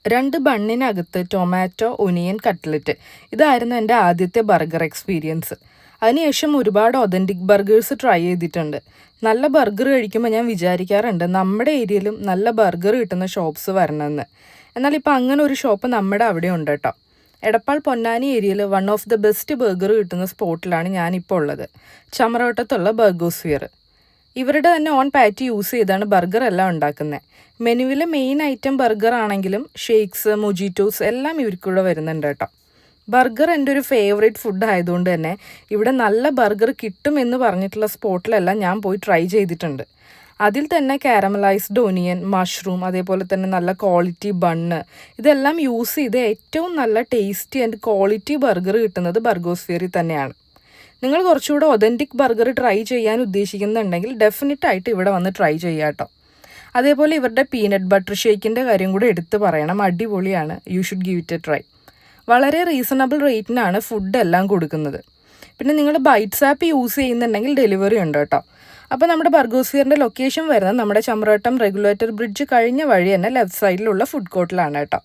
2 ബണ്ണിനകത്ത് tomato onion cutlet. ഇതായിരുന്നു എൻ്റെ ആദ്യത്തെ ബർഗർ എക്സ്പീരിയൻസ്. അതിനുശേഷം ഒരുപാട് ഒതൻറ്റിക് ബർഗേഴ്സ് ട്രൈ ചെയ്തിട്ടുണ്ട്. നല്ല ബർഗർ കഴിക്കുമ്പോൾ ഞാൻ വിചാരിക്കാറുണ്ട് നമ്മുടെ ഏരിയയിലും നല്ല ബർഗർ കിട്ടുന്ന ഷോപ്സ് വരണമെന്ന്. എന്നാൽ ഇപ്പോൾ അങ്ങനെ ഒരു ഷോപ്പ് നമ്മുടെ അവിടെ ഉണ്ട് കേട്ടോ. എടപ്പാൾ പൊന്നാനി ഏരിയയിൽ one of the best burger കിട്ടുന്ന സ്പോട്ടിലാണ് ഞാനിപ്പോൾ ഉള്ളത്. ചമ്രവട്ടത്തുള്ള ബർഗോസ്ഫിയർ. ഇവരുടെ തന്നെ ഓൺ പാറ്റി യൂസ് ചെയ്താണ് ബർഗർ എല്ലാം ഉണ്ടാക്കുന്നത്. മെനുവിലെ മെയിൻ ഐറ്റം ബർഗർ ആണെങ്കിലും ഷേക്സ്, മൊജിറ്റോസ് എല്ലാം ഇവർക്കൂടെ വരുന്നുണ്ട് കേട്ടോ. ബർഗർ എൻ്റെ ഒരു ഫേവറേറ്റ് ഫുഡ് ആയതുകൊണ്ട് തന്നെ ഇവിടെ നല്ല ബർഗർ കിട്ടുമെന്ന് പറഞ്ഞിട്ടുള്ള സ്പോട്ടിലെല്ലാം ഞാൻ പോയി ട്രൈ ചെയ്തിട്ടുണ്ട്. അതിൽ തന്നെ കാരമലൈസ്ഡ് ഒനിയൻ, മഷ്റൂം, അതേപോലെ തന്നെ നല്ല ക്വാളിറ്റി ബണ്ണ്, ഇതെല്ലാം യൂസ് ചെയ്ത് ഏറ്റവും നല്ല ടേസ്റ്റി ആൻഡ് ക്വാളിറ്റി ബർഗർ കിട്ടുന്നത് ബർഗോസ്ഫിയറിൽ തന്നെയാണ്. നിങ്ങൾ കുറച്ചുകൂടെ ഒതൻറ്റിക് ബർഗർ ട്രൈ ചെയ്യാൻ ഉദ്ദേശിക്കുന്നുണ്ടെങ്കിൽ ഡെഫിനറ്റായിട്ട് ഇവിടെ വന്ന് ട്രൈ ചെയ്യാം കേട്ടോ. അതേപോലെ ഇവരുടെ പീനട്ട് ബട്ടർ ഷേക്കിൻ്റെ കാര്യം കൂടെ എടുത്ത് പറയണം. അടിപൊളിയാണ്. You should give it A try. വളരെ റീസണബിൾ റേറ്റിനാണ് ഫുഡ് എല്ലാം കൊടുക്കുന്നത്. പിന്നെ നിങ്ങൾ ബൈറ്റ്സ് ആപ്പ് യൂസ് ചെയ്യുന്നുണ്ടെങ്കിൽ ഡെലിവറി ഉണ്ട് കേട്ടോ. അപ്പോൾ നമ്മുടെ ബർഗോസ്ഫിയറിൻ്റെ ലൊക്കേഷൻ വരുന്നത് നമ്മുടെ ചമ്രവട്ടം റെഗുലേറ്റർ ബ്രിഡ്ജ് കഴിഞ്ഞ വഴി തന്നെ ലെഫ്റ്റ് സൈഡിലുള്ള ഫുഡ് കോർട്ടിലാണ് കേട്ടോ.